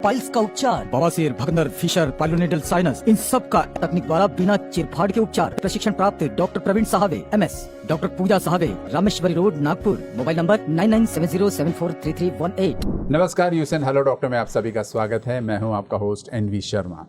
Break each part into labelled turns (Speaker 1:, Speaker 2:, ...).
Speaker 1: Piles का उपचार, बवासीर, भगंदर, फिशर, पाइलोनेडल साइनस, इन सब का तकनीक द्वारा बिना चिरफाड़ के उपचार। प्रशिक्षण प्राप्त doctor Praveen Sahve MS, doctor Pooja Sahve, Rameshwari road, Nagpur. Mobile number 9970743318।
Speaker 2: नमस्कार यूएसएन हेलो डॉक्टर में आप सभी का स्वागत है। मैं हूं आपका होस्ट NV शर्मा।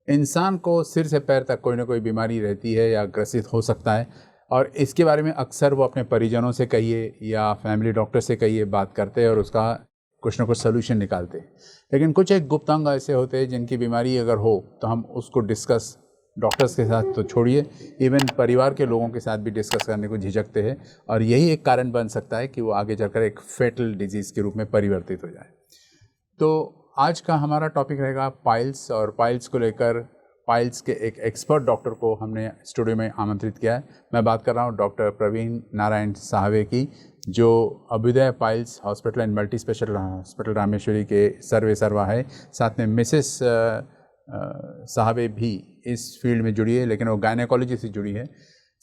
Speaker 2: इंसान को सिर से पैर तक कोई ना कोई बीमारी रहती है या ग्रसित हो सकता है, और इसके बारे में अक्सर वो अपने परिजनों से कहिए या फैमिली डॉक्टर से कहिए बात करते हैं और उसका कुछ ना कुछ सोल्यूशन निकालते हैं। लेकिन कुछ एक गुप्त अंग ऐसे होते हैं जिनकी बीमारी अगर हो तो हम उसको डिस्कस डॉक्टर्स के साथ तो छोड़िए, इवन परिवार के लोगों के साथ भी डिस्कस करने को झिझकते हैं, और यही एक कारण बन सकता है कि वो आगे चलकर एक फेटल डिजीज़ के रूप में परिवर्तित हो जाए। तो आज का हमारा टॉपिक रहेगा पाइल्स, और पाइल्स को लेकर पाइल्स के एक एक्सपर्ट डॉक्टर को हमने स्टूडियो में आमंत्रित किया है। मैं बात कर रहा हूँ डॉक्टर प्रवीण नारायण साहवे की, जो Abhyuday piles hospital and multi special hospital Rameshwari के सर्वा है। साथ में मिसेस साहवे भी इस फील्ड में जुड़ी है, लेकिन वो गायनेकोलॉजी से जुड़ी है।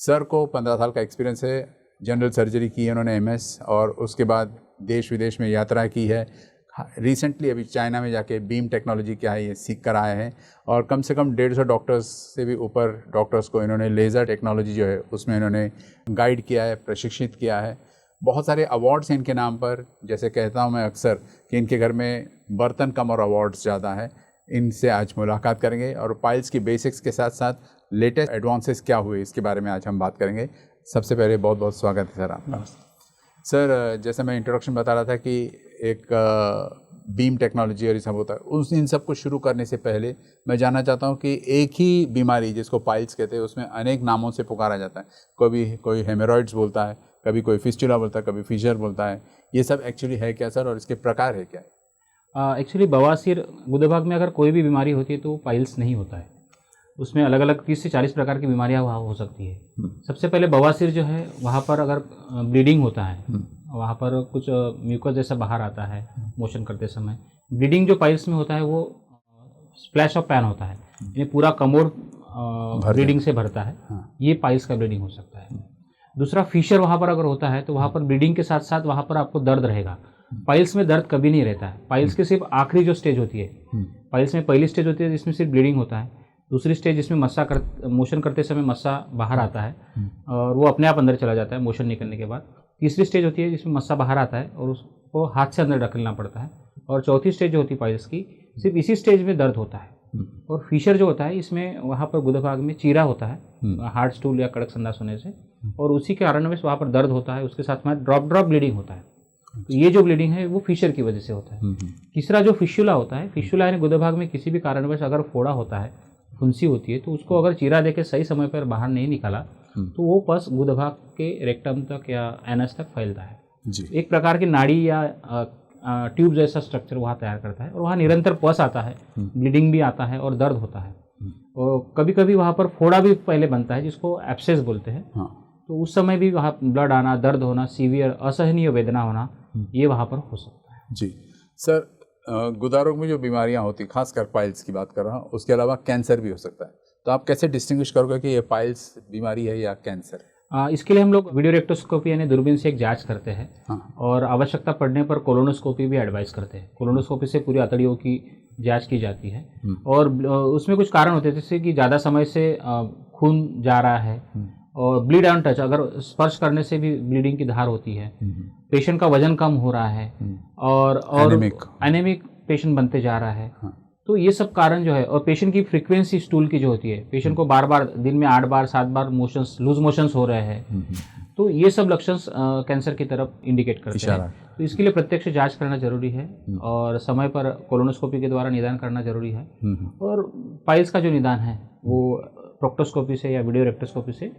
Speaker 2: सर को 15 साल का एक्सपीरियंस है। जनरल सर्जरी की है उन्होंने MS, और उसके बाद देश विदेश में यात्रा की है। रिसेंटली अभी चाइना में जाके बीम टेक्नोलॉजी क्या है ये सीख कर आए हैं, और कम से कम 150 डॉक्टर्स से भी ऊपर डॉक्टर्स को इन्होंने लेज़र टेक्नोलॉजी जो है उसमें इन्होंने गाइड किया है, प्रशिक्षित किया है। बहुत सारे अवार्ड्स हैं इनके नाम पर। जैसे कहता हूँ मैं अक्सर कि इनके घर में बर्तन कम और अवार्ड्स ज़्यादा है। इनसे आज मुलाकात करेंगे और पाइल्स की बेसिक्स के साथ साथ लेटेस्ट एडवांसेस क्या हुए इसके बारे में आज हम बात करेंगे। सबसे पहले बहुत बहुत स्वागत है सर आपका। सर, जैसे मैं इंट्रोडक्शन बता रहा था कि एक बीम टेक्नोलॉजी और ये सब होता है, इन सब को शुरू करने से पहले मैं जानना चाहता हूँ कि एक ही बीमारी जिसको पाइल्स कहते हैं उसमें अनेक नामों से पुकारा जाता है। कोई हेमोरॉइड्स बोलता है, कभी कोई फिस्टुला बोलता है, कभी फिशर बोलता है। ये सब एक्चुअली है क्या सर, और इसके प्रकार है क्या?
Speaker 3: एक्चुअली बवासीर गुदे भाग में अगर कोई भी बीमारी होती है तो पाइल्स नहीं होता है। उसमें अलग अलग 30 से 40 प्रकार की बीमारियां वहाँ हो सकती है। सबसे पहले बवासीर जो है वहाँ पर अगर ब्लीडिंग होता है, वहाँ पर कुछ म्यूकस जैसा बाहर आता है मोशन करते समय। ब्लीडिंग जो पाइल्स में होता है वो स्प्लैश ऑफ पैन होता है, यानी पूरा कमोड ब्लीडिंग से भरता है। ये पाइल्स का ब्लीडिंग हो सकता है। दूसरा फिशर वहाँ पर अगर होता है तो वहाँ पर ब्लीडिंग के साथ साथ वहाँ पर आपको दर्द रहेगा। पाइल्स में दर्द कभी नहीं रहता है। पाइल्स की सिर्फ आखिरी जो स्टेज होती है, पाइल्स में पहली स्टेज होती है जिसमें सिर्फ ब्लीडिंग होता है। दूसरी स्टेज जिसमें मोशन करते समय मस्सा बाहर आता है और वो अपने आप अंदर चला जाता है मोशन निकलने के बाद। तीसरी स्टेज होती है जिसमें मस्सा बाहर आता है और उसको हाथ से अंदर ढकेलना पड़ता है। और चौथी स्टेज जो होती है पाइल्स की, सिर्फ इसी स्टेज में दर्द होता है। और फिशर जो होता है इसमें वहाँ पर गुदा भाग में चीरा होता है हार्ड स्टूल या कड़क संदास होने से, और उसी के कारणवश वहाँ पर दर्द होता है। उसके साथ में ड्रॉप ब्लीडिंग होता है। तो ये जो ब्लीडिंग है वो फिशर की वजह से होता है। तीसरा जो फिशुला होता है, फिशुला यानी गुदा भाग में किसी भी कारणवश अगर फोड़ा होता है, फुंसी होती है, तो उसको अगर चीरा देके सही समय पर बाहर नहीं निकाला तो वो पस गुदा भाग के रेक्टम तक या एनस तक फैलता है। एक प्रकार की नाड़ी या ट्यूब जैसा स्ट्रक्चर वहाँ तैयार करता है, और वहाँ निरंतर पस आता है, ब्लीडिंग भी आता है और दर्द होता है। और कभी कभी वहाँ पर फोड़ा भी पहले बनता है जिसको एब्सेस बोलते हैं। तो उस समय भी वहाँ ब्लड आना, दर्द होना, सीवियर असहनीय वेदना होना, ये वहाँ पर हो सकता है।
Speaker 2: जी सर, गुदा रोग में जो बीमारियां होती, खासकर पाइल्स की बात कर रहा हूँ, उसके अलावा कैंसर भी हो सकता है। तो आप कैसे डिस्टिंग्विश करोगे कि ये पाइल्स बीमारी है या कैंसर?
Speaker 3: इसके लिए हम लोग वीडियो रेक्टोस्कोपी यानी दूरबीन से एक जांच करते हैं। और आवश्यकता पड़ने पर कोलोनोस्कोपी भी एडवाइस करते हैं। कोलोनोस्कोपी से पूरी अतड़ियों की जांच की जाती है, और उसमें कुछ कारण होते हैं जैसे कि ज़्यादा समय से खून जा रहा है, और ब्लीड ऑन टच, अगर स्पर्श करने से भी ब्लीडिंग की धार होती है। पेशेंट का वजन कम हो रहा है, और एनेमिक पेशेंट बनते जा रहा है। तो ये सब कारण जो है, और पेशेंट की फ्रीक्वेंसी स्टूल की जो होती है, पेशेंट को बार बार दिन में 8 बार 7 बार लूज मोशंस हो रहे हैं, तो ये सब लक्षण कैंसर की तरफ इंडिकेट करते हैं। तो इसके लिए प्रत्यक्ष जांच करना जरूरी है, और समय पर कोलोनोस्कोपी के द्वारा निदान करना जरूरी है। और पाइल्स का जो निदान है वो प्रोक्टोस्कोपी से या वीडियो रेक्टोस्कोपी से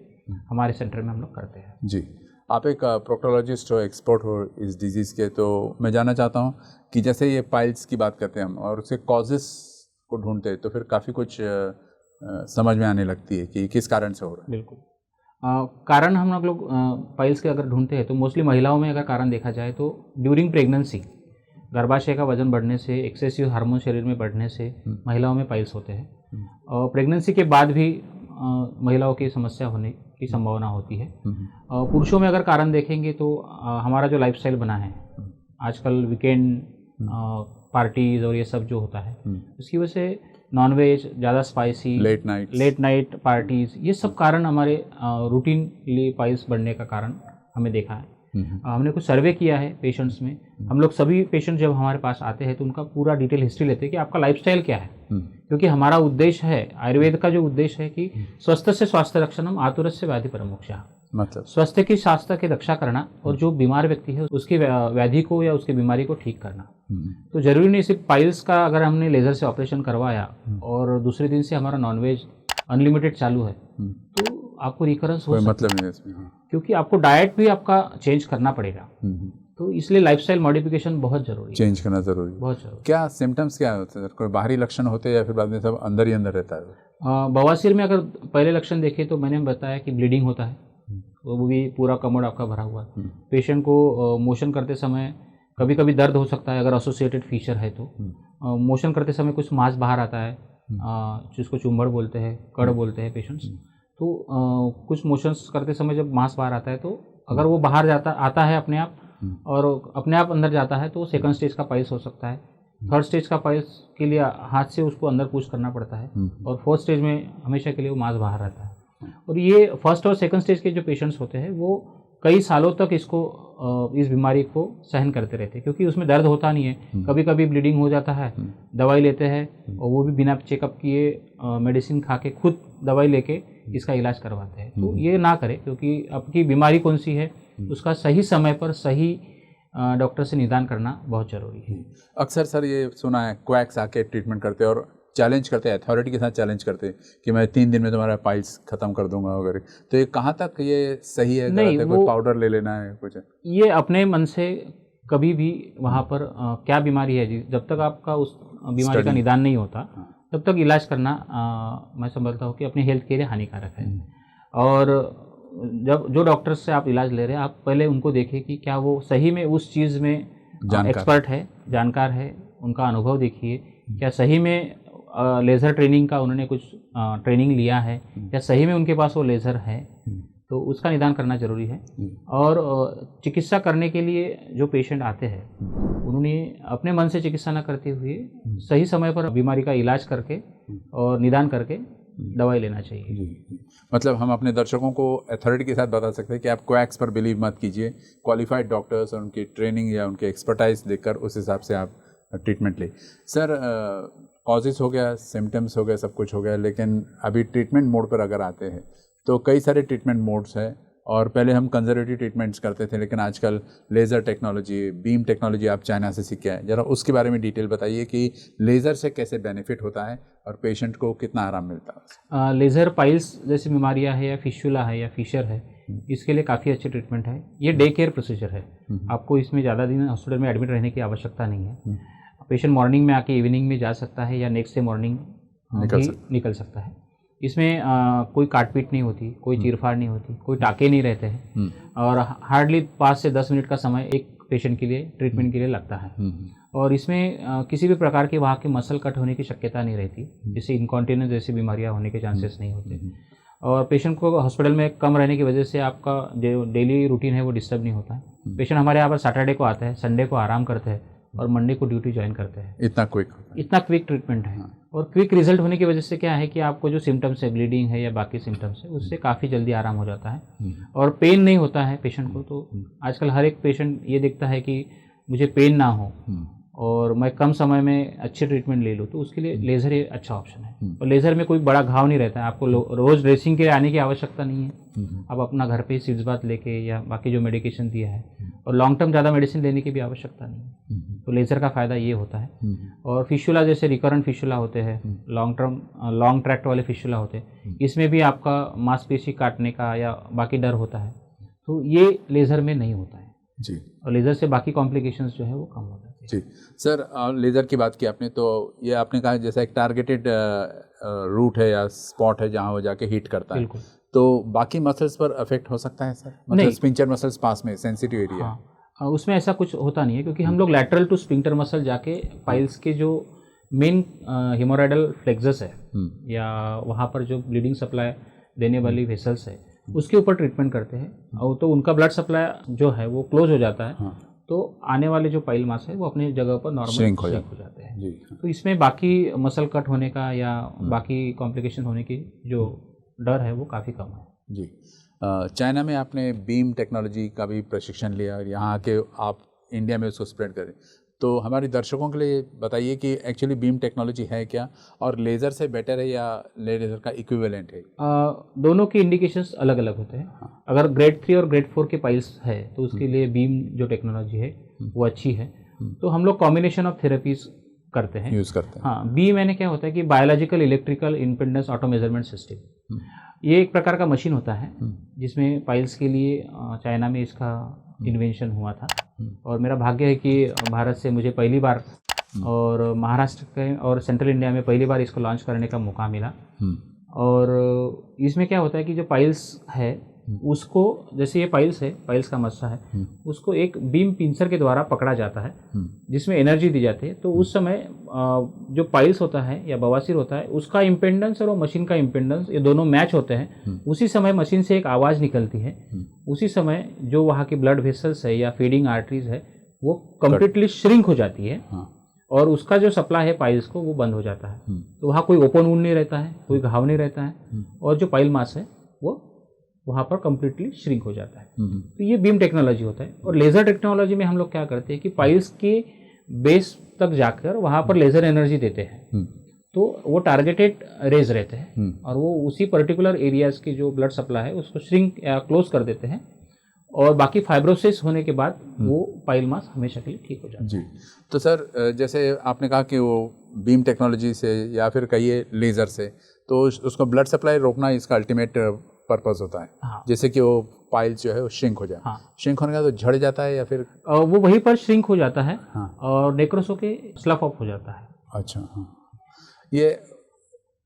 Speaker 3: हमारे सेंटर में हम लोग करते हैं।
Speaker 2: जी, आप एक प्रोक्टोलॉजिस्ट हो, एक्सपर्ट हो इस डिजीज़ के, तो मैं जानना चाहता हूँ कि जैसे ये पाइल्स की बात करते हैं हम और उसके कॉजेस को ढूंढते हैं, तो फिर काफ़ी कुछ समझ में आने लगती है कि किस कारण से हो रहा है।
Speaker 3: बिल्कुल, कारण हम लोग पाइल्स के अगर ढूंढते हैं तो मोस्टली महिलाओं में अगर कारण देखा जाए तो ड्यूरिंग प्रेगनेंसी, गर्भाशय का वजन बढ़ने से, एक्सेसिव हार्मोन शरीर में बढ़ने से महिलाओं में पाइल्स होते हैं। और प्रेगनेंसी के बाद भी महिलाओं की समस्या होने की संभावना होती है। पुरुषों में अगर कारण देखेंगे तो हमारा जो लाइफस्टाइल बना है आजकल, वीकेंड पार्टीज और ये सब जो होता है उसकी वजह से नॉनवेज, ज़्यादा स्पाइसी, लेट नाइट पार्टीज, ये सब कारण हमारे रूटीनली पाइल्स बढ़ने का कारण हमें देखा है। हमने कुछ सर्वे किया है पेशेंट्स में। हम लोग सभी पेशेंट जब हमारे पास आते हैं तो उनका पूरा डिटेल हिस्ट्री लेते हैं कि आपका लाइफस्टाइल क्या है, क्योंकि हमारा उद्देश्य है, आयुर्वेद का जो उद्देश्य है कि स्वस्थ से स्वास्थ्य रक्षणम आतुरस्य व्याधि परमोक्षः,
Speaker 2: मतलब
Speaker 3: स्वास्थ्य की स्वास्थ्य की रक्षा करना और जो बीमार व्यक्ति है उसकी व्याधि को या उसकी बीमारी को ठीक करना। तो जरूरी नहीं सिर्फ पाइल्स का अगर हमने लेजर से ऑपरेशन करवाया और दूसरे दिन से हमारा नॉनवेज अनलिमिटेड चालू है तो आपको रिकरेंस हो
Speaker 2: मतलब नहीं है इसमें,
Speaker 3: क्योंकि आपको डाइट भी आपका चेंज करना पड़ेगा। तो इसलिए लाइफस्टाइल मॉडिफिकेशन बहुत जरूरी है,
Speaker 2: चेंज करना जरूरी है।
Speaker 3: बहुत जरूरी।
Speaker 2: क्या सिम्टम्स क्या होते हैं, कोई बाहरी लक्षण होते हैं या फिर बाद में सब अंदर ही अंदर रहता है?
Speaker 3: बवासीर में अगर पहले लक्षण देखें तो मैंने बताया कि ब्लीडिंग होता है, वो भी पूरा कमर आपका भरा हुआ है। पेशेंट को मोशन करते समय कभी कभी दर्द हो सकता है अगर एसोसिएटेड फीचर है तो। मोशन करते समय कुछ मांस बाहर आता है, जिसको चुम्बड़ बोलते हैं, कड़ बोलते हैं पेशेंट्स। तो कुछ मोशंस करते समय जब मांस बाहर आता है तो अगर वो बाहर आता है अपने आप और अपने आप अंदर जाता है तो सेकंड स्टेज का पाइल्स हो सकता है। थर्ड स्टेज का पाइल्स के लिए हाथ से उसको अंदर पुश करना पड़ता है और फोर्थ स्टेज में हमेशा के लिए वो मांस बाहर रहता है। और ये फर्स्ट और सेकंड स्टेज के जो पेशेंट्स होते हैं वो कई सालों तक इस बीमारी को सहन करते रहते हैं, क्योंकि उसमें दर्द होता नहीं है। कभी कभी ब्लीडिंग हो जाता है, दवाई लेते हैं और वो भी बिना चेकअप किए मेडिसिन खा के खुद दवाई लेके इसका इलाज करवाते हैं। तो ये ना करें, क्योंकि आपकी बीमारी कौन सी है उसका सही समय पर सही डॉक्टर से निदान करना बहुत जरूरी है।
Speaker 2: अक्सर सर ये सुना है क्वैक्स आके ट्रीटमेंट करते हैं और चैलेंज करते हैं, अथॉरिटी के साथ चैलेंज करते हैं कि मैं 3 दिन में तुम्हारा पाइल्स खत्म कर दूंगा वगैरह। तो ये कहाँ तक ये सही है?
Speaker 3: नहीं,
Speaker 2: कुछ पाउडर ले लेना है कुछ? ये
Speaker 3: अपने मन से कभी भी वहाँ पर क्या बीमारी है जी, जब तक आपका उस बीमारी का निदान नहीं होता तब तक इलाज करना मैं समझता हूँ कि अपने हेल्थ के लिए हानिकारक है। और जब जो डॉक्टर से आप इलाज ले रहे हैं आप पहले उनको देखें कि क्या वो सही में उस चीज़ में एक्सपर्ट है, जानकार है, उनका अनुभव देखिए, क्या सही में लेज़र ट्रेनिंग का उन्होंने कुछ ट्रेनिंग लिया है या सही में उनके पास वो लेज़र है, तो उसका निदान करना जरूरी है। और चिकित्सा करने के लिए जो पेशेंट आते हैं उन्होंने अपने मन से चिकित्सा न करते हुए सही समय पर बीमारी का इलाज करके और निदान करके दवाई लेना चाहिए।
Speaker 2: मतलब हम अपने दर्शकों को अथॉरिटी के साथ बता सकते हैं कि आप क्वैक्स पर बिलीव मत कीजिए, क्वालिफाइड डॉक्टर्स और उनकी ट्रेनिंग या उनके एक्सपर्टाइज देखकर उस हिसाब से आप ट्रीटमेंट ले। सर कॉजेस हो गया, सिम्टम्स हो गए, सब कुछ हो गया, लेकिन अभी ट्रीटमेंट मोड पर अगर आते हैं तो कई सारे ट्रीटमेंट मोड्स हैं। और पहले हम कंजर्वेटिव ट्रीटमेंट्स करते थे, लेकिन आजकल लेज़र टेक्नोलॉजी, बीम टेक्नोलॉजी आप चाइना से सीख के आए, जरा उसके बारे में डिटेल बताइए कि लेज़र से कैसे बेनिफिट होता है और पेशेंट को कितना आराम मिलता है।
Speaker 3: लेज़र पाइल्स जैसी बीमारियां है या फिशुला है या फिशर है, इसके लिए काफ़ी अच्छी ट्रीटमेंट है। ये डे केयर प्रोसीजर है, आपको इसमें ज़्यादा दिन हॉस्पिटल में एडमिट रहने की आवश्यकता नहीं है। पेशेंट मॉर्निंग में आके इवनिंग में जा सकता है या नेक्स्ट डे मॉर्निंग निकल सकता है। इसमें कोई काटपीट नहीं होती, कोई चीरफाड़ नहीं होती, कोई टाके नहीं रहते हैं और हार्डली 5 से 10 मिनट का समय एक पेशेंट के लिए ट्रीटमेंट के लिए लगता है। और इसमें किसी भी प्रकार की वहाँ की मसल कट होने की शक्यता नहीं रहती, जिससे इनकॉन्टिनेंस जैसी बीमारियाँ होने के चांसेस नहीं होते। और पेशेंट को हॉस्पिटल में कम रहने की वजह से आपका जो डेली रूटीन है वो डिस्टर्ब नहीं होता है। पेशेंट हमारे यहाँ पर सैटरडे को आता है, संडे को आराम करते हैं और मंडे को ड्यूटी ज्वाइन करते हैं।
Speaker 2: इतना क्विक
Speaker 3: ट्रीटमेंट है। और क्विक रिजल्ट होने की वजह से क्या है कि आपको जो सिम्टम्स है, ब्लीडिंग है या बाकी सिम्टम्स है, उससे काफ़ी जल्दी आराम हो जाता है और पेन नहीं होता है पेशेंट को। तो आजकल हर एक पेशेंट ये देखता है कि मुझे पेन ना हो और मैं कम समय में अच्छे ट्रीटमेंट ले लूँ, तो उसके लिए लेज़र एक अच्छा ऑप्शन है। और लेज़र में कोई बड़ा घाव नहीं रहता है, आपको रोज़ ड्रेसिंग के लिए आने की आवश्यकता नहीं है। आप अपना घर पे सिप्स बात लेके या बाकी जो मेडिकेशन दिया है, और लॉन्ग टर्म ज़्यादा मेडिसिन लेने की भी आवश्यकता नहीं है। तो लेज़र का फ़ायदा ये होता है। और फिशुला जैसे रिकरेंट फिशुला होते हैं, लॉन्ग ट्रैक्ट वाले फिशुला होते हैं, इसमें भी आपका मांसपेशी काटने का या बाकी डर होता है, तो ये लेज़र में नहीं होता है
Speaker 2: जी।
Speaker 3: और लेज़र से बाकी कॉम्प्लिकेशंस जो है वो कम हो जाते हैं
Speaker 2: जी। सर लेज़र की बात की आपने, तो ये आपने कहा जैसा एक टारगेटेड रूट है या स्पॉट है जहाँ वो जाके हीट करता है, तो बाकी मसल्स पर अफेक्ट हो सकता है सर? मतलब स्पिंचर मसल्स पास में सेंसिटिव एरिया।
Speaker 3: हाँ, उसमें ऐसा कुछ होता नहीं है, क्योंकि हम लोग लैटरल टू स्पिंक्टर मसल जाके पाइल्स के जो मेन हेमोराइडल फ्लेक्सस है या वहाँ पर जो ब्लीडिंग सप्लाई देने वाली वेसल्स है उसके ऊपर ट्रीटमेंट करते हैं। और तो उनका ब्लड सप्लाई जो है वो क्लोज हो जाता है तो आने वाले जो पाइल मास है वो अपनी जगह पर नॉर्मल
Speaker 2: Shrink हो
Speaker 3: जाते हैं।
Speaker 2: जी।
Speaker 3: तो इसमें बाकी मसल कट होने का या बाकी कॉम्प्लिकेशन होने की जो डर है वो काफ़ी कम है।
Speaker 2: जी। चाइना में आपने बीम टेक्नोलॉजी का भी प्रशिक्षण लिया और यहाँ आके आप इंडिया में उसको स्प्रेड करें, तो हमारे दर्शकों के लिए बताइए कि एक्चुअली बीम टेक्नोलॉजी है क्या और लेज़र से बेटर है या लेज़र का इक्विवेलेंट है?
Speaker 3: दोनों के इंडिकेशंस अलग अलग होते हैं। अगर ग्रेड 3 और ग्रेड 4 के पाइल्स है तो उसके लिए बीम जो टेक्नोलॉजी है वो अच्छी है। तो हम लोग कॉम्बिनेशन ऑफ थेरेपीज करते हैं,
Speaker 2: यूज़ करते हैं।
Speaker 3: हाँ, बी मैंने क्या होता है कि biological electrical impedance auto measurement system, ये एक प्रकार का मशीन होता है जिसमें पाइल्स के लिए चाइना में इसका इन्वेंशन हुआ था। और मेरा भाग्य है कि भारत से मुझे पहली बार और महाराष्ट्र के और सेंट्रल इंडिया में पहली बार इसको लॉन्च करने का मौका मिला। और इसमें क्या होता है कि जो पाइल्स है उसको, जैसे ये पाइल्स है, पाइल्स का मस्सा है, उसको एक बीम पिंसर के द्वारा पकड़ा जाता है जिसमें एनर्जी दी जाती है। तो उस समय जो पाइल्स होता है या बवासीर होता है उसका इम्पेडेंस और वो मशीन का इम्पेडेंस, ये दोनों मैच होते हैं। उसी समय मशीन से एक आवाज़ निकलती है, उसी समय जो वहाँ की ब्लड वेसल्स है या फीडिंग आर्टरीज है वो कम्प्लीटली श्रिंक हो जाती है और उसका जो सप्लाई है पाइल्स को वो बंद हो जाता है। तो वहाँ कोई ओपन वुंड नहीं रहता है, कोई घाव नहीं रहता है और जो पाइल मास है वो वहाँ पर कम्प्लीटली श्रिंक हो जाता है। तो ये बीम टेक्नोलॉजी होता है। और लेज़र टेक्नोलॉजी में हम लोग क्या करते हैं कि पाइल्स के बेस तक जाकर वहाँ पर लेज़र एनर्जी देते हैं। तो वो टारगेटेड रेज रहते हैं और वो उसी पर्टिकुलर एरियाज़ की जो ब्लड सप्लाई है उसको श्रिंक या क्लोज कर देते हैं और बाकी फाइब्रोसिस होने के बाद वो पाइल मास हमेशा के लिए ठीक हो जाता है।
Speaker 2: जी। तो सर, जैसे आपने कहा कि वो बीम टेक्नोलॉजी से या फिर कहिए लेज़र से, तो उसको ब्लड सप्लाई रोकना इसका अल्टीमेट पर्पस होता है।
Speaker 3: हाँ।
Speaker 2: जैसे कि वो पाइल जो है वो श्रिंक हो जाए।
Speaker 3: हाँ।
Speaker 2: श्रिंक होने का तो झड़ जाता है या फिर
Speaker 3: वो वहीं पर श्रिंक हो जाता है।
Speaker 2: हाँ।
Speaker 3: और नेक्रोस होके स्लफ ऑफ हो जाता है।
Speaker 2: अच्छा, हाँ। ये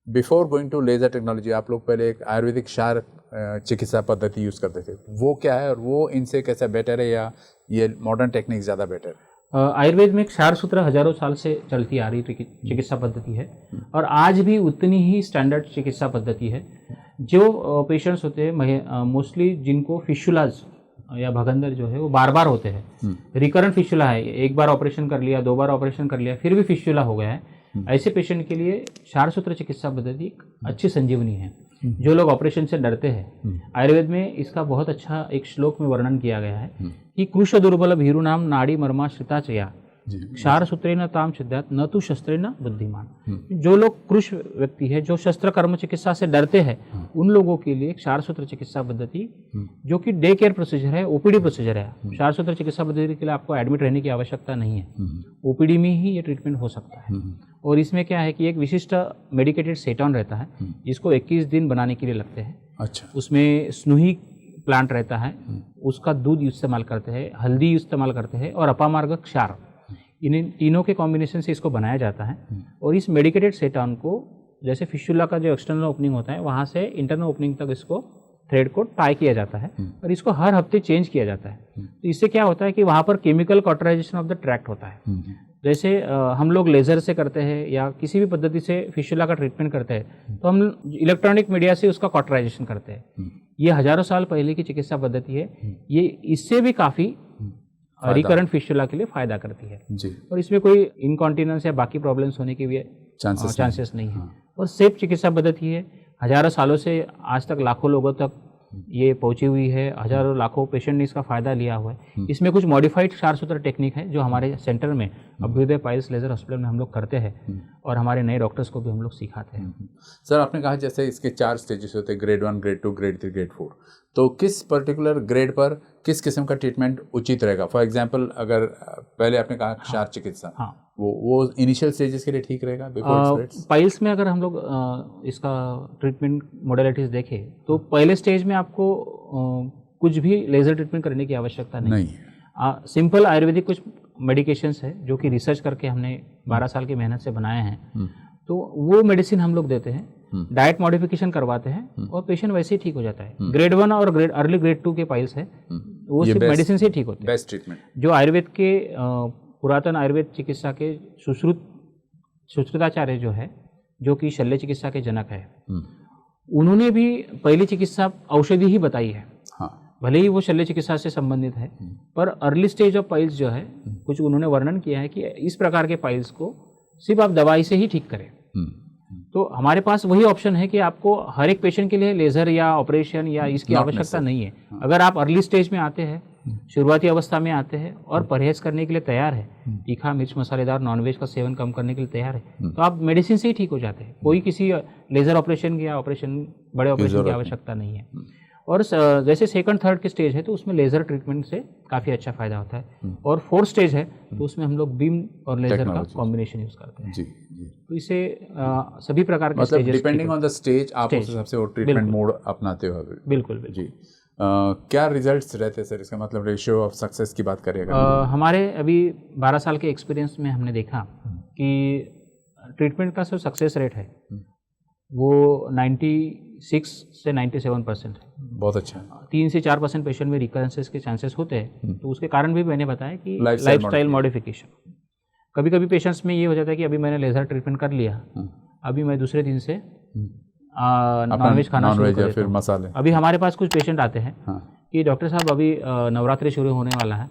Speaker 2: before going to laser technology आप लोग पहले एक आयुर्वेदिक क्षार चिकित्सा पद्धति यूज़ करते थे, वो क्या है और वो इनसे कैसा बेटर है या ये मॉडर्न टेक्निक ज़्यादा बेटर है?
Speaker 3: आयुर्वेद में क्षार सूत्र हजारों साल से चलती आ रही चिकित्सा पद्धति है और आज भी उतनी ही स्टैंडर्ड चिकित्सा पद्धति है। जो पेशेंट्स होते हैं मोस्टली जिनको फिशुलाज या भगंदर जो है वो बार बार होते हैं, रिकरेंट फिशुला है, एक बार ऑपरेशन कर लिया, 2 बार ऑपरेशन कर लिया, फिर भी फिशुला हो गया है, ऐसे पेशेंट के लिए क्षार सूत्र चिकित्सा पद्धति एक अच्छी संजीवनी है। जो लोग ऑपरेशन से डरते हैं, आयुर्वेद में इसका बहुत अच्छा एक श्लोक में वर्णन किया गया है कि कृश दुर्बल भीरुनाम नाड़ी मर्मा श्रिता चया क्षार सूत्रेण ताम छिद्यात न तो शस्त्रेण बुद्धिमान। जो लोग कृश व्यक्ति है, जो शस्त्र कर्म चिकित्सा से डरते हैं, उन लोगों के लिए क्षार सूत्र चिकित्सा पद्धति जो कि डे केयर प्रोसीजर है, ओपीडी प्रोसीजर है। क्षार सूत्र चिकित्सा पद्धति के लिए आपको एडमिट रहने की आवश्यकता नहीं है, ओपीडी में ही ये ट्रीटमेंट हो सकता है। और इसमें क्या है कि एक विशिष्ट मेडिकेटेड सेटॉन रहता है जिसको 21 दिन बनाने के लिए लगते हैं।
Speaker 2: अच्छा।
Speaker 3: उसमें स्नूही प्लांट रहता है, उसका दूध इस्तेमाल करते हैं, हल्दी इस्तेमाल करते हैं और अपामार्ग क्षार, इन तीनों के कॉम्बिनेशन से इसको बनाया जाता है। और इस मेडिकेटेड सेटॉन को जैसे फिशुला का जो एक्सटर्नल ओपनिंग होता है वहाँ से इंटरनल ओपनिंग तक इसको थ्रेड को टाई किया जाता है और इसको हर हफ्ते चेंज किया जाता है। तो इससे क्या होता है कि वहाँ पर chemical cauterization of the tract होता है। जैसे हम लोग लेज़र से करते हैं या किसी भी पद्धति से फिशुला का ट्रीटमेंट करते हैं तो हम इलेक्ट्रॉनिक मीडिया से उसका कॉटराइजेशन करते हैं। ये हजारों साल पहले की चिकित्सा पद्धति है, ये इससे भी काफ़ी रिकरेंट फिशुला के लिए फायदा करती है
Speaker 2: जी।
Speaker 3: और इसमें कोई इनकॉन्टिनेंस या बाकी प्रॉब्लम्स होने के भी चांसेस नहीं है। और सेफ चिकित्सा पद्धति है, हजारों सालों से आज तक लाखों लोगों तक ये पहुंची हुई है, हजारों लाखों पेशेंट ने इसका फायदा लिया हुआ है। इसमें कुछ मॉडिफाइड क्षार सूत्र टेक्निक है जो हमारे सेंटर में अभ्युदय पाइल्स लेजर हॉस्पिटल में हम लोग करते हैं और हमारे नए डॉक्टर्स को भी हम लोग सिखाते हैं।
Speaker 2: सर, आपने कहा जैसे इसके 4 स्टेजेस होते हैं, ग्रेड 1, ग्रेड 2, ग्रेड 3, ग्रेड 4, तो किस पर्टिकुलर ग्रेड पर किस किस्म का ट्रीटमेंट उचित रहेगा? फॉर एग्जांपल, अगर पहले आपने कहा क्षार चिकित्सा, वो इनिशियल स्टेजेस के लिए ठीक रहेगा बिफोर
Speaker 3: पाइल्स में? अगर हम लोग इसका ट्रीटमेंट मोडेलिटीज देखें तो पहले स्टेज में आपको कुछ भी लेजर ट्रीटमेंट करने की आवश्यकता नहीं है। सिंपल आयुर्वेदिक कुछ मेडिकेशंस है जो कि रिसर्च करके हमने 12 साल की मेहनत से बनाए हैं, तो वो मेडिसिन हम लोग देते हैं, डाइट मॉडिफिकेशन करवाते हैं और पेशेंट वैसे ही ठीक हो जाता है। ग्रेड 1 और अर्ली ग्रेड 2 के पाइल्स है वो सिर्फ मेडिसिन से ठीक होते हैं।
Speaker 2: बेस्ट ट्रीटमेंट जो
Speaker 3: आयुर्वेद के पुरातन आयुर्वेद चिकित्सा के सुश्रुताचार्य जो है, जो कि शल्य चिकित्सा के जनक है, उन्होंने भी पहली चिकित्सा औषधि ही बताई है। भले ही वो शल्य चिकित्सा से संबंधित है, पर अर्ली स्टेज ऑफ पाइल्स जो है, कुछ उन्होंने वर्णन किया है कि इस प्रकार के पाइल्स को सिर्फ आप दवाई से ही ठीक करें। तो हमारे पास वही ऑप्शन है कि आपको हर एक पेशेंट के लिए लेजर या ऑपरेशन या इसकी आवश्यकता नहीं है। अगर आप अर्ली स्टेज में आते हैं, शुरुआती अवस्था में आते हैं और परहेज करने के लिए तैयार है, तीखा मिर्च मसालेदार नॉनवेज का सेवन कम करने के लिए तैयार है, तो आप मेडिसिन से ही ठीक हो जाते हैं। कोई किसी लेजर ऑपरेशन या बड़े ऑपरेशन की आवश्यकता नहीं है। और जैसे सेकंड थर्ड की स्टेज है तो उसमें लेज़र ट्रीटमेंट से काफ़ी अच्छा फायदा होता है। और फोर्थ स्टेज है तो उसमें हम लोग बीम और लेज़र का कॉम्बिनेशन यूज़ करते हैं।
Speaker 2: जी।
Speaker 3: तो इसे सभी प्रकार के
Speaker 2: मतलब डिपेंडिंग ऑन द स्टेज आप उस हिसाब से वो ट्रीटमेंट मोड अपनाते हो।
Speaker 3: बिल्कुल
Speaker 2: जी। क्या रिजल्ट्स रहते हैं सर, इसका मतलब रेशियो ऑफ सक्सेस की बात करिएगा?
Speaker 3: हमारे अभी 12 साल के एक्सपीरियंस में हमने देखा कि ट्रीटमेंट का जो सक्सेस रेट है वो 96 से 97% है।
Speaker 2: बहुत अच्छा है।
Speaker 3: 3 से 4% पेशेंट में रिकरेंसेस के चांसेस होते हैं। तो उसके कारण भी मैंने बताया कि लाइफस्टाइल मॉडिफिकेशन। कभी कभी पेशेंट्स में ये हो जाता है कि अभी मैंने लेजर ट्रीटमेंट कर लिया, अभी मैं दूसरे दिन से नॉनवेज खाना शुरू कर देता हूं।
Speaker 2: मसाले।
Speaker 3: अभी हमारे पास कुछ पेशेंट आते हैं कि डॉक्टर साहब अभी नवरात्रि शुरू होने वाला है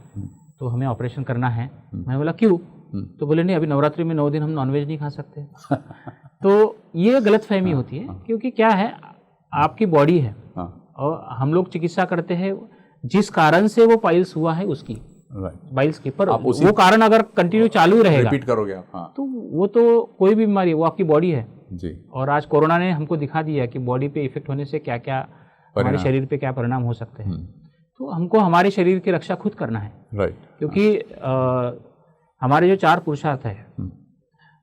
Speaker 3: तो हमें ऑपरेशन करना है। मैं बोला क्यों? तो बोले नहीं, अभी नवरात्रि में 9 दिन हम नॉनवेज नहीं खा सकते। तो ये गलतफहमी होती है, क्योंकि क्या है, आपकी बॉडी है और हम लोग चिकित्सा करते हैं जिस कारण से वो पाइल्स हुआ है उसकी, पाइल्स की, पर वो कारण अगर कंटिन्यू चालू रहेगा,
Speaker 2: रिपीट करोगे आप,
Speaker 3: तो वो तो कोई भी बीमारी है, वो आपकी बॉडी है
Speaker 2: जी। और
Speaker 3: आज कोरोना ने हमको दिखा दिया कि बॉडी पे इफेक्ट होने से क्या क्या हमारे शरीर पे क्या परिणाम हो सकते हैं। तो हमको हमारे शरीर की रक्षा खुद करना है, क्योंकि हमारे जो 4 पुरुषार्थ है,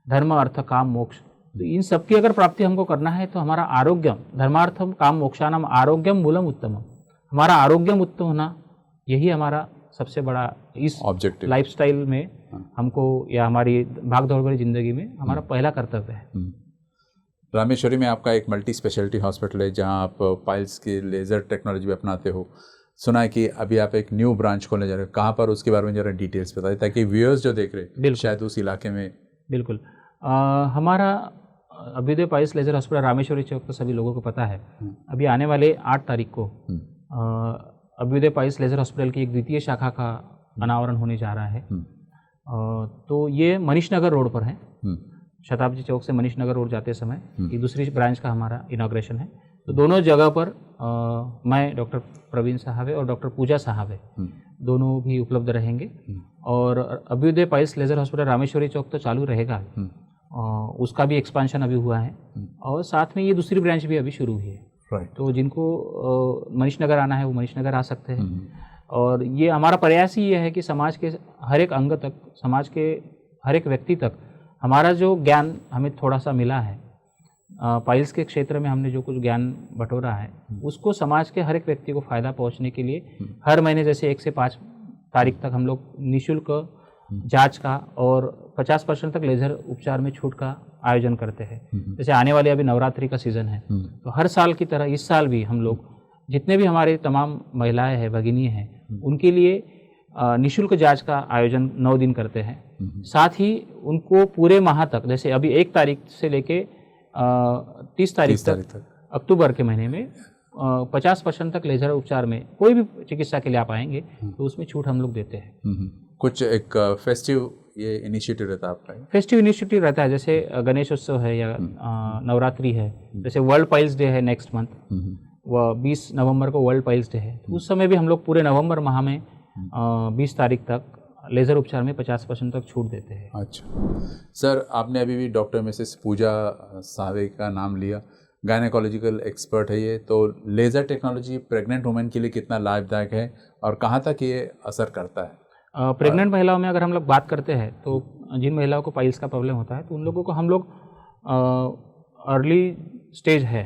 Speaker 3: धर्म अर्थ काम मोक्ष, तो इन सब की अगर प्राप्ति हमको करना है तो हमारा आरोग्यम, धर्मार्थम काम मोक्षानाम आरोग्यम मूलम उत्तमम, हमारा आरोग्यम उत्तम होना यही हमारा सबसे बड़ा इस ऑब्जेक्टिव लाइफस्टाइल में हमको, या हमारी भागदौड़ भरी जिंदगी में हमारा पहला कर्तव्य है।
Speaker 2: रामेश्वरी में आपका एक मल्टी स्पेशलिटी हॉस्पिटल है जहां आप पाइल्स की लेज़र टेक्नोलॉजी भी अपनाते हो। सुना है कि अभी आप एक न्यू ब्रांच खोलने जा रहे हो, कहाँ पर, उसके बारे में जरा डिटेल्स बताइए ताकि व्यूअर्स जो देख रहे हैं शायद उस इलाके में।
Speaker 3: बिल्कुल, हमारा Abhyudaya piles laser hospital Rameshwari Chowk तो सभी लोगों को पता है। अभी आने वाले 8 तारीख को अभ्युदय पाइल्स लेजर हॉस्पिटल की एक द्वितीय शाखा का अनावरण होने जा रहा है। तो ये मनीष नगर रोड पर है, शताब्दी चौक से मनीष नगर रोड जाते समय ये दूसरी ब्रांच का हमारा इनॉग्रेशन है। तो दोनों जगह पर मैं डॉक्टर प्रवीण साहब और डॉक्टर पूजा साहब दोनों भी उपलब्ध रहेंगे। और Abhyudaya piles laser hospital Rameshwari Chowk तो चालू रहेगा, उसका भी एक्सपांशन अभी हुआ है, और साथ में ये दूसरी ब्रांच भी अभी शुरू हुई है। तो जिनको मनीष नगर आना है वो मनीष नगर आ सकते हैं। और ये हमारा प्रयास ही ये है कि समाज के हर एक अंग तक, समाज के हर एक व्यक्ति तक हमारा जो ज्ञान हमें थोड़ा सा मिला है, पाइल्स के क्षेत्र में हमने जो कुछ ज्ञान बटोरा है, उसको समाज के हर एक व्यक्ति को फ़ायदा पहुंचने के लिए हर महीने जैसे 1 से 5 तारीख तक हम लोग निःशुल्क जांच का और 50% तक लेजर उपचार में छूट का आयोजन करते हैं। जैसे आने वाले अभी नवरात्रि का सीज़न है, तो हर साल की तरह इस साल भी हम लोग जितने भी हमारे तमाम महिलाएं हैं, भगिनी हैं, उनके लिए निःशुल्क जांच का आयोजन 9 दिन करते हैं। साथ ही उनको पूरे माह तक, जैसे अभी 1 तारीख से लेके 30 तारीख तक अक्टूबर के महीने में 50% तक लेजर उपचार में कोई भी चिकित्सा के लिए आप आएंगे तो उसमें छूट हम लोग देते हैं।
Speaker 2: कुछ एक फेस्टिव ये इनिशिएटिव रहता है आपका? फेस्टिव
Speaker 3: इनिशिएटिव रहता है, जैसे गणेश उत्सव है या नवरात्रि है, जैसे वर्ल्ड पाइल्स डे है नेक्स्ट मंथ, वह 20 नवंबर को वर्ल्ड पाइल्स डे है। उस समय भी हम लोग पूरे नवंबर माह में 20 तारीख तक लेज़र उपचार में 50% तक छूट देते हैं।
Speaker 2: अच्छा सर, आपने अभी भी डॉक्टर मिसेस पूजा सावे का नाम लिया, गायनेकोलॉजिकल एक्सपर्ट है ये, तो लेज़र टेक्नोलॉजी प्रेग्नेंट वुमेन के लिए कितना लाभदायक है और कहाँ तक ये असर करता है?
Speaker 3: प्रेग्नेंट महिलाओं में अगर हम लोग बात करते हैं तो जिन महिलाओं को पाइल्स का प्रॉब्लम होता है तो उन लोगों को हम लोग अर्ली स्टेज है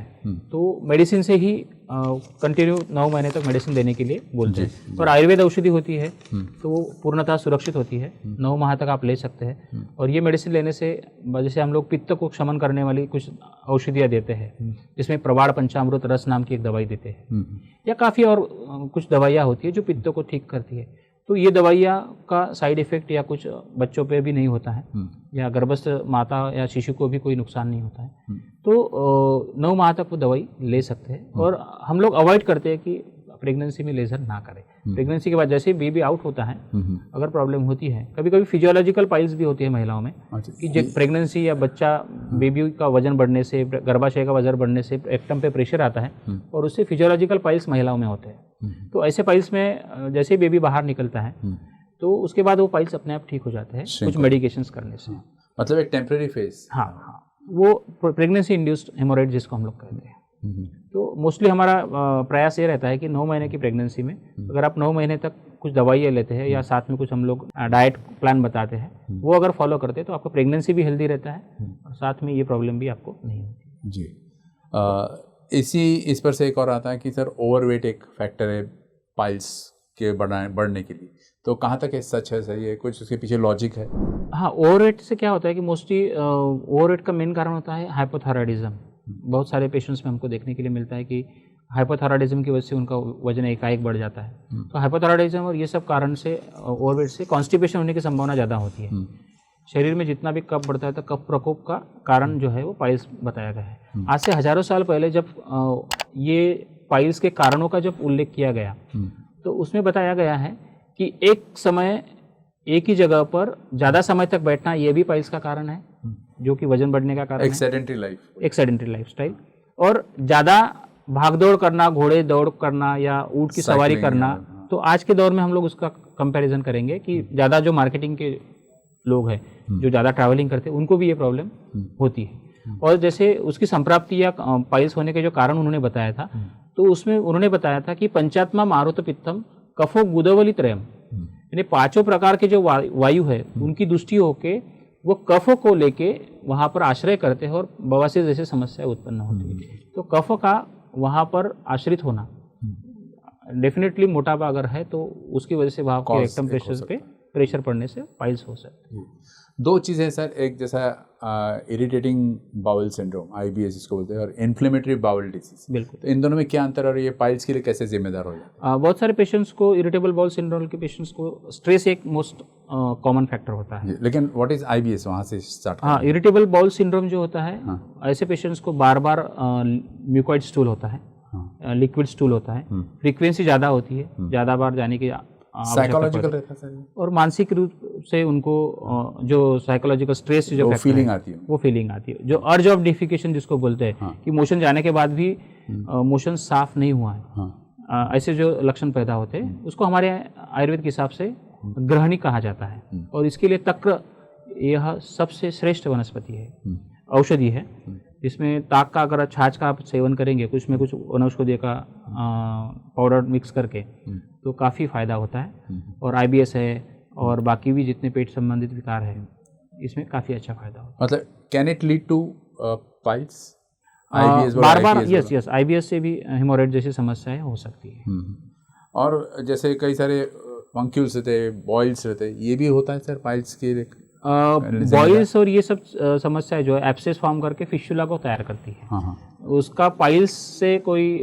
Speaker 3: तो मेडिसिन से ही कंटिन्यू 9 महीने तक मेडिसिन देने के लिए बोलते हैं। और आयुर्वेद औषधि होती है तो वो पूर्णतः सुरक्षित होती है, 9 माह तक आप ले सकते हैं। और ये मेडिसिन लेने से, जैसे हम लोग पित्त को शमन करने वाली कुछ औषधियाँ देते हैं, जिसमें प्रवाड़ पंचामृत रस नाम की एक दवाई देते हैं, या काफ़ी और कुछ दवाइयाँ होती है जो पित्त को ठीक करती है। तो ये दवाइयाँ का साइड इफ़ेक्ट या कुछ बच्चों पे भी नहीं होता है, या गर्भस्थ माता या शिशु को भी कोई नुकसान नहीं होता है। तो 9 माह तक वो दवाई ले सकते हैं। और हम लोग अवॉइड करते हैं कि प्रेगनेंसी में लेजर ना करें। प्रेगनेंसी के बाद जैसे ही बेबी आउट होता है, अगर प्रॉब्लम होती है, कभी कभी फिजियोलॉजिकल पाइल्स भी होती है महिलाओं में, कि जब प्रेगनेंसी या बच्चा बेबी का वजन बढ़ने से, गर्भाशय का वजन बढ़ने से एक्टम पे प्रेशर आता है और उससे फिजियोलॉजिकल पाइल्स महिलाओं में होते हैं। तो ऐसे पाइल्स में जैसे ही बेबी बाहर निकलता है तो उसके बाद वो पाइल्स अपने आप ठीक हो जाते हैं कुछ मेडिकेशंस करने से।
Speaker 2: मतलब एक टेम्परेरी फेज।
Speaker 3: हाँ, वो प्रेगनेंसी इंड्यूस्ड हेमोरेड जिसको हम लोग कहते हैं। तो मोस्टली हमारा प्रयास ये रहता है कि 9 महीने की प्रेगनेंसी में अगर आप 9 महीने तक कुछ दवाइयाँ लेते हैं या साथ में कुछ हम लोग डाइट प्लान बताते हैं, वो अगर फॉलो करते हैं तो आपका प्रेगनेंसी भी हेल्दी रहता है और साथ में ये प्रॉब्लम भी आपको नहीं होती।
Speaker 2: जी। इस पर से एक और आता है कि सर ओवरवेट एक फैक्टर है पाइल्स के बढ़ने के लिए, तो कहाँ तक ये सच है, सही है, कुछ उसके पीछे लॉजिक है?
Speaker 3: हाँ, ओवरवेट से क्या होता है कि मोस्टली ओवरवेट का मेन कारण होता है हाइपोथायराइडिज्म। बहुत सारे पेशेंट्स में हमको देखने के लिए मिलता है कि हाइपोथायराइडिज्म की वजह से उनका वजन एकाएक बढ़ जाता है। तो हाइपोथायराइडिज्म और ये सब कारण से, ओवरवेट से कॉन्स्टिपेशन होने की संभावना ज़्यादा होती है। शरीर में जितना भी कफ बढ़ता है तो कफ प्रकोप का कारण जो है वो पाइल्स बताया गया है। आज से हजारों साल पहले जब ये पाइल्स के कारणों का जब उल्लेख किया गया तो उसमें बताया गया है कि एक समय एक ही जगह पर ज़्यादा समय तक बैठना ये भी पाइल्स का कारण है, जो कि वजन बढ़ने का कारण है। एक सेडेंटरी लाइफस्टाइल और ज़्यादा भागदौड़ करना, घोड़े दौड़ करना या ऊँट की सवारी करना। तो आज के दौर में हम लोग उसका कंपैरिजन करेंगे कि ज़्यादा जो मार्केटिंग के लोग हैं, जो ज़्यादा ट्रैवलिंग करते हैं, उनको भी ये प्रॉब्लम होती है। और जैसे उसकी संप्राप्ति या पाइल्स होने के जो कारण उन्होंने बताया था, तो उसमें उन्होंने बताया था कि पंचात्मा मारुत पित्तम कफो गुदवली त्रयम, यानी 5 प्रकार के जो वायु है उनकी दृष्टि होके वो कफ को लेके वहाँ पर आश्रय करते हैं और बवासीर जैसी समस्या उत्पन्न होती है। तो कफ का वहाँ पर आश्रित होना, डेफिनेटली मोटापा अगर है तो उसकी वजह से वहाँ के रेक्टम प्रेशर पे प्रेशर पड़ने से पाइल्स हो सकते हैं।
Speaker 2: 2 चीज़ें सर, एक जैसा इरिटेटिंग बाउल सिंड्रोम IBS इसको बोलते हैं और इन्फ्लेमेटरी बाउल डिसीज। बिल्कुल। तो इन दोनों में क्या अंतर है और ये पाइल्स के लिए कैसे जिम्मेदार हो जाता है?
Speaker 3: बहुत सारे पेशेंट्स को, इरिटेबल बाउल सिंड्रोम के पेशेंट्स को स्ट्रेस एक मोस्ट कॉमन फैक्टर होता है।
Speaker 2: लेकिन व्हाट इज IBS, वहाँ से स्टार्ट?
Speaker 3: हाँ, इरिटेबल बाउल सिंड्रोम जो होता है, ऐसे पेशेंट्स को बार बार म्यूकॉइड स्टूल होता है, लिक्विड स्टूल होता है, फ्रीक्वेंसी ज़्यादा होती है, ज़्यादा बार जाने की
Speaker 2: साइकोलॉजिकल रहता है सर,
Speaker 3: और मानसिक रूप से उनको जो साइकोलॉजिकल स्ट्रेस जो
Speaker 2: फीलिंग आती है,
Speaker 3: वो फीलिंग आती है, जो अर्ज ऑफ डिफिकेशन जिसको बोलते हैं कि मोशन जाने के बाद भी मोशन साफ नहीं हुआ है, ऐसे जो लक्षण पैदा होते हैं उसको हमारे आयुर्वेद के हिसाब से ग्रहणी कहा जाता है। और इसके लिए तक्र यह सबसे श्रेष्ठ वनस्पति है, औषधि है, जिसमें ताक का अगर छाछ का आप सेवन करेंगे, कुछ में कुछ वनौषधि का पाउडर मिक्स करके, तो काफ़ी फायदा होता है। और IBS है और बाकी भी जितने पेट संबंधित विकार है, इसमें काफ़ी अच्छा फायदा होता है।
Speaker 2: मतलब can it lead two piles?
Speaker 3: Bar bar yes, IBS से भी हेमोरेड जैसी समस्याएं हो सकती है।
Speaker 2: और जैसे कई सारे फंक्यूल्स रहते, बॉइल्स रहते, ये भी होता है सर पाइल्स के लिए?
Speaker 3: बॉइल्स और ये सब समस्याएं जो है एब्सेस फॉर्म करके फिस्टुला को तैयार करती है। उसका पाइल्स से कोई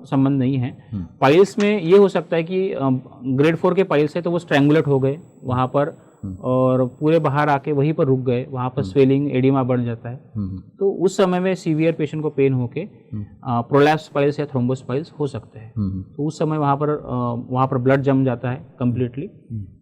Speaker 3: संबंध नहीं है। पाइल्स में ये हो सकता है कि ग्रेड 4 के पाइल्स है तो वो स्ट्रैंगुलेट हो गए वहाँ पर और पूरे बाहर आके वहीं पर रुक गए, वहाँ पर स्वेलिंग एडिमा बढ़ जाता है। तो उस समय में सीवियर पेशेंट को पेन होके प्रोलैप्स पाइल्स या थ्रोम्बोस पाइल्स हो सकते हैं। तो उस समय वहाँ पर ब्लड जम जाता है कम्प्लीटली,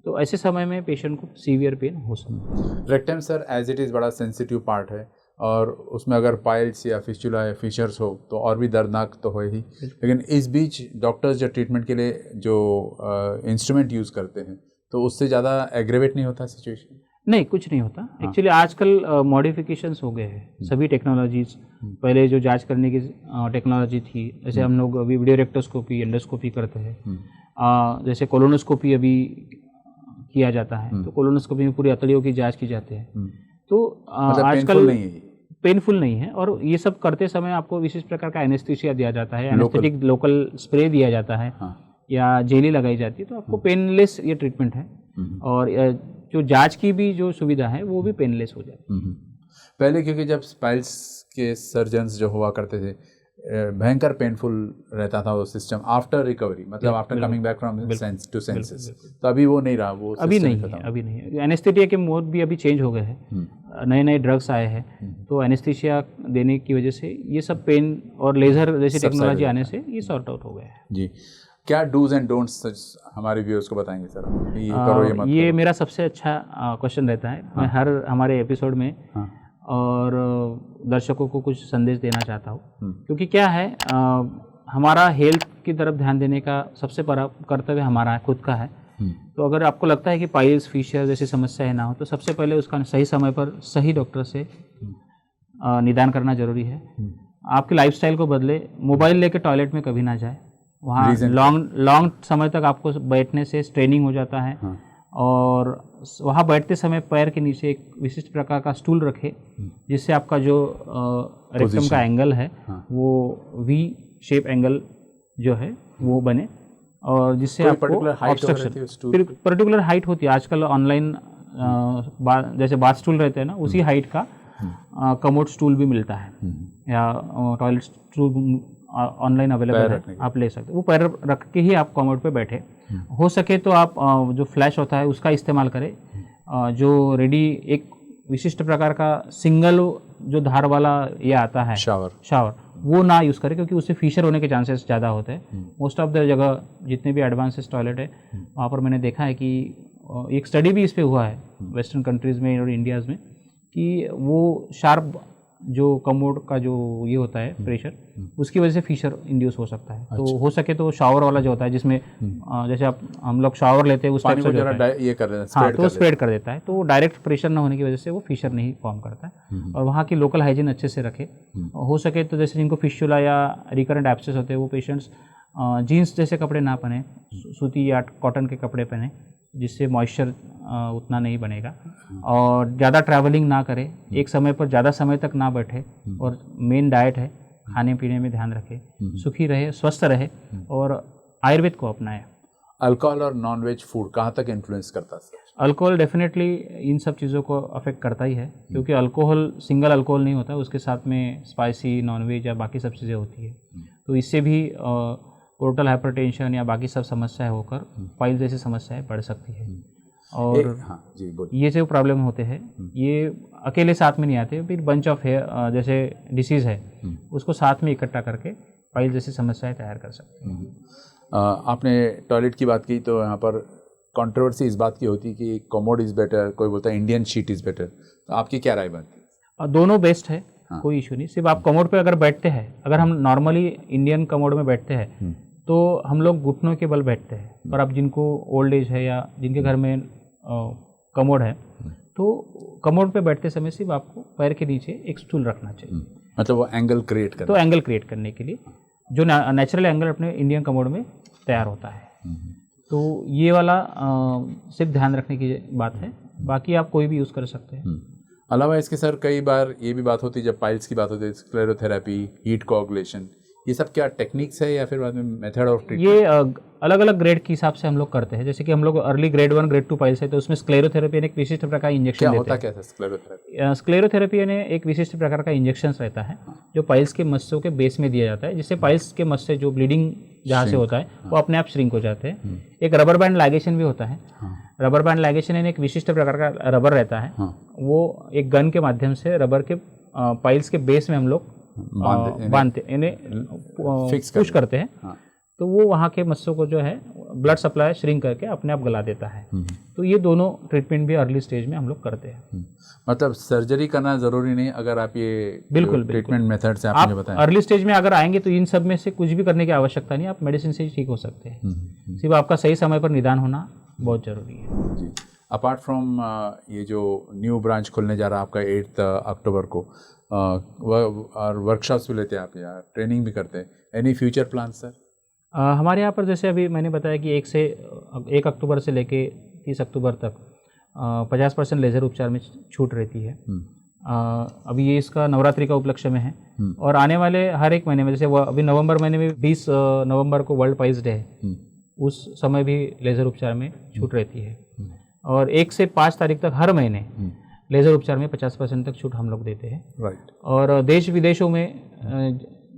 Speaker 3: तो ऐसे समय में पेशेंट को सीवियर पेन हो सकता है।
Speaker 2: Rectum sir as it is बड़ा सेंसिटिव पार्ट है और उसमें अगर पाइल्स या फिस्टुला या फिशर्स हो तो और भी दर्दनाक तो हो ही, लेकिन इस बीच डॉक्टर्स जो ट्रीटमेंट के लिए जो इंस्ट्रूमेंट यूज़ करते हैं तो उससे ज़्यादा एग्रेवेट नहीं होता सिचुएशन?
Speaker 3: नहीं, कुछ नहीं होता। एक्चुअली आजकल मॉडिफिकेशंस हो गए हैं सभी टेक्नोलॉजीज। पहले जो जांच करने की टेक्नोलॉजी थी, जैसे हम लोग अभी वीडियो रेक्टोस्कोपी, एंडोस्कोपी करते हैं, जैसे कोलोनोस्कोपी अभी किया जाता है, तो कोलोनोस्कोपी में पूरी अतड़ियों की जांच की जाती है। तो आजकल पेनफुल नहीं है और ये सब करते समय आपको विशेष प्रकार का एनेस्थीसिया दिया जाता है, एनेस्थेटिक लोकल स्प्रे दिया जाता है या जेली लगाई जाती है, तो आपको पेनलेस ये ट्रीटमेंट है। और जो जांच की भी जो सुविधा है वो भी पेनलेस हो जाती है।
Speaker 2: पहले क्योंकि जब पाइल्स के सर्जन्स जो हुआ करते थे भयंकर पेनफुल रहता था वो सिस्टम आफ्टर रिकवरी, मतलब after coming back from sense to senses, तो अभी वो नहीं रहा, वो
Speaker 3: अभी नहीं है, अभी नहीं है। एनेस्थेटिया के मोड भी अभी चेंज हो गए हैं, नए नए ड्रग्स आए हैं, तो एनेस्थीसिया देने की वजह से ये सब पेन और लेजर जैसी टेक्नोलॉजी आने से ये सॉर्ट आउट हो गया है।
Speaker 2: जी, क्या डूज एंड डोंट्स हमारे व्यूअर्स को बताएंगे सर? ये करो, ये मत
Speaker 3: ये
Speaker 2: करो।
Speaker 3: मेरा सबसे अच्छा क्वेश्चन रहता है। मैं हर हमारे एपिसोड में और दर्शकों को कुछ संदेश देना चाहता हूँ, क्योंकि क्या है, हमारा हेल्थ की तरफ ध्यान देने का सबसे बड़ा कर्तव्य हमारा है, खुद का है। तो अगर आपको लगता है कि पाइल्स, फिशर जैसी समस्याएं ना हो, तो सबसे पहले उसका सही समय पर सही डॉक्टर से निदान करना जरूरी है। आपके लाइफस्टाइल को बदले। मोबाइल लेके टॉयलेट में कभी ना जाए। वहाँ लॉन्ग समय तक आपको बैठने से स्ट्रेनिंग हो जाता है। और वहाँ बैठते समय पैर के नीचे एक विशिष्ट प्रकार का स्टूल रखे, जिससे आपका जो रेक्टम का एंगल है वो वी शेप एंगल जो है वो बने, और जिससे आपको ऑब्स्ट्रक्शन पर्टिकुलर हाइट होती है। आजकल ऑनलाइन जैसे बाथ स्टूल रहते हैं ना, उसी हाइट का कमोड स्टूल भी मिलता है, या टॉयलेट स्टूल ऑनलाइन अवेलेबल है, आप ले सकते हो। वो पैर रख के ही आप कमोड पे बैठे। हो सके तो आप जो फ्लैश होता है उसका इस्तेमाल करें, जो रेडी एक विशिष्ट प्रकार का सिंगल जो धार वाला ये आता है शावर, वो ना यूज़ करें, क्योंकि उससे फिशर होने के चांसेस ज़्यादा होते हैं। मोस्ट ऑफ द जगह जितने भी एडवांसेस टॉयलेट है वहाँ पर मैंने देखा है कि एक स्टडी भी इस पे हुआ है वेस्टर्न कंट्रीज़ में और इंडियाज़ में, कि वो शार्प जो कमोड का जो ये होता है प्रेशर, उसकी वजह से फिशर इंड्यूस हो सकता है। तो हो सके तो शावर वाला जो होता है, जिसमें जैसे हम लोग शावर लेते हैं उस टाइप से
Speaker 2: ये कर देते हैं,
Speaker 3: हाँ, तो स्प्रेड कर देता है, तो डायरेक्ट प्रेशर ना होने की वजह से वो फिशर नहीं फॉर्म करता है। और वहाँ की लोकल हाइजीन अच्छे से रखे। हो सके तो जैसे जिनको फिशुला या रिकरेंट एब्सेस होते हैं, वो पेशेंट्स जीन्स जैसे कपड़े ना पहने, सूती या कॉटन के कपड़े पहने, जिससे मॉइस्चर उतना नहीं बनेगा। और ज़्यादा ट्रैवलिंग ना करें, एक समय पर ज़्यादा समय तक ना बैठे। और मेन डाइट है, खाने पीने में ध्यान रखें, सुखी रहे, स्वस्थ रहे और आयुर्वेद को अपनाएं।
Speaker 2: अल्कोहल और नॉनवेज फूड कहाँ तक इन्फ्लुएंस करता है?
Speaker 3: अल्कोहल डेफिनेटली इन सब चीज़ों को अफेक्ट करता ही है, क्योंकि अल्कोहल सिंगल अल्कोहल नहीं होता, उसके साथ में स्पाइसी, नॉनवेज या बाकी सब चीज़ें होती है। तो इससे भी पोर्टल हाइपरटेंशन या बाकी सब समस्याएं होकर पाइल्स जैसी समस्याएं बढ़ सकती है। और ये जो प्रॉब्लम होते हैं ये अकेले साथ में नहीं आते, फिर बंच ऑफ हेयर जैसे डिसीज़ है उसको साथ में इकट्ठा करके पाइल्स जैसी समस्याएं तैयार कर सकते हैं।
Speaker 2: आपने टॉयलेट की बात की, तो यहाँ पर कंट्रोवर्सी इस बात की होती है कि कमोड इज़ बेटर, कोई बोलता है इंडियन शीट इज़ बेटर। तो आपकी क्या राय बनती है?
Speaker 3: दोनों बेस्ट है, कोई इशू नहीं। सिर्फ आप कमोड पे अगर बैठते हैं, अगर हम नॉर्मली इंडियन कमोड में बैठते हैं तो हम लोग घुटनों के बल बैठते हैं। पर अब जिनको ओल्ड एज है या जिनके घर में कमोड है, तो कमोड पे बैठते समय सिर्फ आपको पैर के नीचे एक स्टूल रखना चाहिए।
Speaker 2: मतलब वो एंगल क्रिएट करना,
Speaker 3: तो एंगल क्रिएट करने के लिए जो नेचुरल एंगल अपने इंडियन कमोड में तैयार होता है। तो ये वाला सिर्फ ध्यान रखने की बात है, बाकी आप कोई भी यूज़ कर सकते हैं।
Speaker 2: अलावा इसके सर कई बार ये भी बात होती है, जब पाइल्स की बात होती है, स्क्लेरोथेरेपी, हीट कोआगुलेशन, ये सब क्या टेक्निक्स है या फिर बाद में मेथड ऑफ ट्रीटमेंट?
Speaker 3: ये अलग अलग ग्रेड के हिसाब से हम लोग करते हैं। जैसे कि हम लोग अर्ली ग्रेड 1, ग्रेड 2 पाइल्स है, तो उसमें स्क्लेरोथेरेपी एक विशिष्ट प्रकार का इंजेक्शन देते हैं।
Speaker 2: क्या होता है स्क्लेरोथेरेपी?
Speaker 3: स्क्लेरोथेरेपी यानी एक विशिष्ट प्रकार का इंजेक्शन रहता है जो पाइल्स के मस्सों के बेस में दिया जाता है, जिससे पाइल्स के मस्से जो ब्लीडिंग जहाँ से होता है वो अपने आप श्रिंक हो जाते हैं। एक रबर बैंड लाइगेशन भी होता है। रबर बैंड लाइगेशन यानी एक विशिष्ट प्रकार का रबर रहता है, वो एक गन के माध्यम से रबर के पाइल्स के बेस में हम लोग बांधते इन्हें पुश करते हैं। तो वो वहाँ के मस्सों को जो है ब्लड सप्लाई श्रिंक करके अपने आप गला देता है। तो ये दोनों ट्रीटमेंट भी अर्ली स्टेज में हम लोग करते हैं।
Speaker 2: मतलब सर्जरी करना ज़रूरी नहीं, अगर आप ये
Speaker 3: बिल्कुल
Speaker 2: ट्रीटमेंट मेथड से आपने बताया,
Speaker 3: अर्ली स्टेज में अगर आएंगे तो इन सब में से कुछ भी करने की आवश्यकता नहीं, आप मेडिसिन से ही ठीक हो सकते हैं। सिर्फ आपका सही समय पर निदान होना बहुत ज़रूरी है
Speaker 2: जी। अपार्ट फ्रॉम ये जो न्यू ब्रांच खुलने जा रहा है आपका 8 अक्टूबर को, और वर्कशॉप्स भी लेते हैं आप या ट्रेनिंग भी करते हैं, एनी फ्यूचर प्लान सर?
Speaker 3: हमारे यहाँ पर जैसे अभी मैंने बताया कि 1 अक्टूबर से लेके 30 अक्टूबर तक 50% लेज़र उपचार में छूट रहती है। अभी ये इसका नवरात्रि का उपलक्ष्य में है, और आने वाले हर एक महीने में, जैसे अभी नवंबर महीने में 20 नवंबर को वर्ल्ड पाइल्स डे है, उस समय भी लेज़र उपचार में छूट रहती है। और 1 से 5 तारीख तक हर महीने लेज़र उपचार में 50% तक छूट हम लोग देते हैं।
Speaker 2: राइट।
Speaker 3: और देश विदेशों में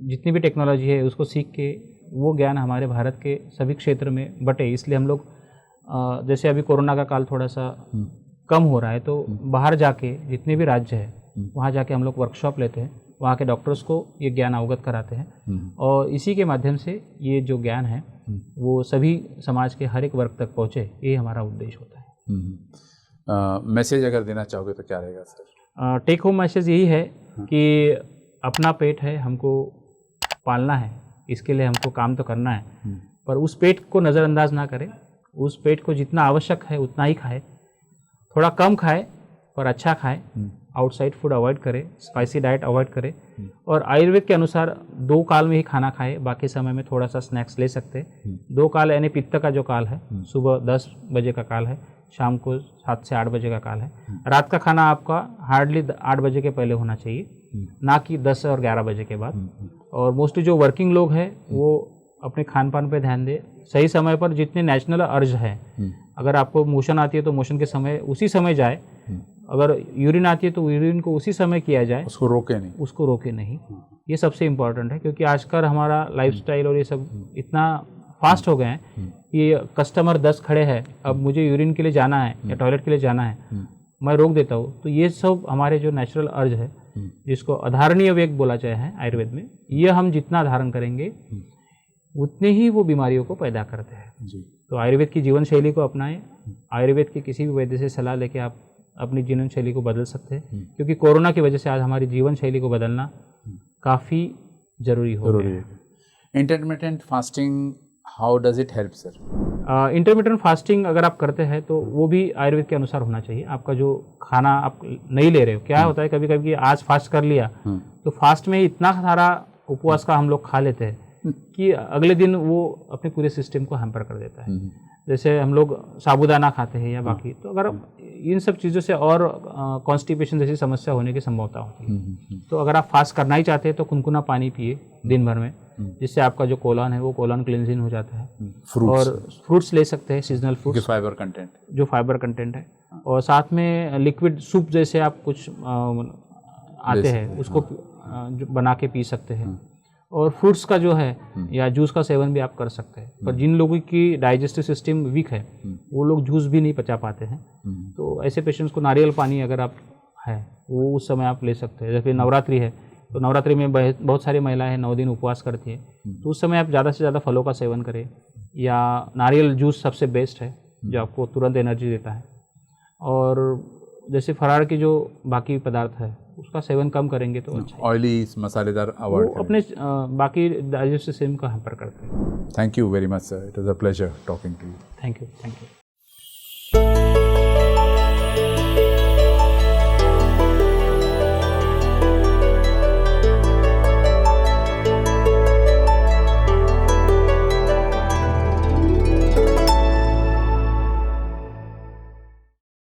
Speaker 3: जितनी भी टेक्नोलॉजी है उसको सीख के वो ज्ञान हमारे भारत के सभी क्षेत्र में बटे, इसलिए हम लोग जैसे अभी कोरोना का काल थोड़ा सा कम हो रहा है, तो बाहर जाके जितने भी राज्य है वहाँ जाके हम लोग वर्कशॉप लेते हैं वहाँ के डॉक्टर्स को ये ज्ञान अवगत कराते हैं और इसी के माध्यम से ये जो ज्ञान है वो सभी समाज के हर एक वर्ग तक पहुँचे, ये हमारा उद्देश्य होता है।
Speaker 2: मैसेज अगर देना चाहोगे तो क्या रहेगा सर?
Speaker 3: टेक होम मैसेज यही है कि अपना पेट है, हमको पालना है, इसके लिए हमको काम तो करना है, पर उस पेट को नज़रअंदाज ना करें। उस पेट को जितना आवश्यक है उतना ही खाए, थोड़ा कम खाए पर अच्छा खाए, आउटसाइड फूड अवॉइड करें, स्पाइसी डाइट अवॉइड करें और आयुर्वेद के अनुसार 2 काल में ही खाना खाए, बाकी समय में थोड़ा सा स्नैक्स ले सकते हैं। 2 काल यानी पित्त का जो काल है, सुबह 10 बजे का काल है, शाम को 7 से 8 बजे का काल है। रात का खाना आपका हार्डली 8 बजे के पहले होना चाहिए, ना कि 10 और 11 बजे के बाद। और मोस्टली जो वर्किंग लोग हैं वो अपने खान पान पे ध्यान दें, सही समय पर जितने नेशनल अर्ज है, अगर आपको मोशन आती है तो मोशन के समय उसी समय जाए, अगर यूरिन आती है तो यूरिन को उसी समय किया जाए,
Speaker 2: उसको रोके नहीं।
Speaker 3: ये सबसे इम्पोर्टेंट है, क्योंकि आजकल हमारा लाइफस्टाइल और ये सब इतना फास्ट हो गए हैं कि कस्टमर 10 खड़े हैं, अब मुझे यूरिन के लिए जाना है या टॉयलेट के लिए जाना है, मैं रोक देता हूँ। तो ये सब हमारे जो नेचुरल अर्ज है, जिसको अधारणीय वेग बोला जाए है आयुर्वेद में, ये हम जितना धारण करेंगे उतने ही वो बीमारियों को पैदा करते हैं जी। तो आयुर्वेद की जीवन शैली को अपनाएं, आयुर्वेद की किसी भी वैद्य से सलाह लेके आप अपनी जीवन शैली को बदल सकते हैं, क्योंकि कोरोना की वजह से आज हमारी जीवन शैली को बदलना काफ़ी ज़रूरी हो गया है।
Speaker 2: Intermittent fasting, how does it help sir?
Speaker 3: Intermittent fasting अगर आप करते हैं तो वो भी आयुर्वेद के अनुसार होना चाहिए। आपका जो खाना आप नहीं ले रहे हो, क्या होता है कभी कभी आज फास्ट कर लिया तो फास्ट में इतना सारा उपवास का हम लोग खा लेते हैं कि अगले दिन वो अपने पूरे सिस्टम को हैम्पर कर देता है। जैसे हम लोग साबूदाना खाते हैं या बाकी, तो अगर इन सब चीज़ों से और कॉन्स्टिपेशन जैसी समस्या होने की संभावना होती है। तो अगर आप फास्ट करना ही चाहते हैं तो कुनकुना पानी पिए दिन भर में, जिससे आपका जो कोलन है वो कोलन क्लिनजिंग हो जाता है। और फ्रूट्स ले सकते हैं, सीजनल फ्रूट्स,
Speaker 2: फाइबर कंटेंट,
Speaker 3: जो फाइबर कंटेंट है, और साथ में लिक्विड सूप जैसे आप कुछ आते हैं उसको बना के पी सकते हैं। और फ्रूट्स का जो है या जूस का सेवन भी आप कर सकते हैं। पर जिन लोगों की डाइजेस्टिव सिस्टम वीक है वो लोग जूस भी नहीं पचा पाते हैं, तो ऐसे पेशेंट्स को नारियल पानी अगर आप है वो उस समय आप ले सकते हैं। जैसे नवरात्रि है तो नवरात्रि में बहुत सारी महिलाएं 9 दिन उपवास करती है, तो उस समय आप ज़्यादा से ज़्यादा फलों का सेवन करें, या नारियल जूस सबसे बेस्ट है जो आपको तुरंत एनर्जी देता है। और जैसे फरार की जो बाकी पदार्थ है उसका सेवन कम करेंगे तो अच्छा।
Speaker 2: ऑयली मसालेदार अवॉइड करें,
Speaker 3: अपने बाकी डाइजेस्टिव सिस्टम का हैम्पर करते हैं।
Speaker 2: Thank you very much sir, it was a pleasure talking to you.
Speaker 3: Thank you.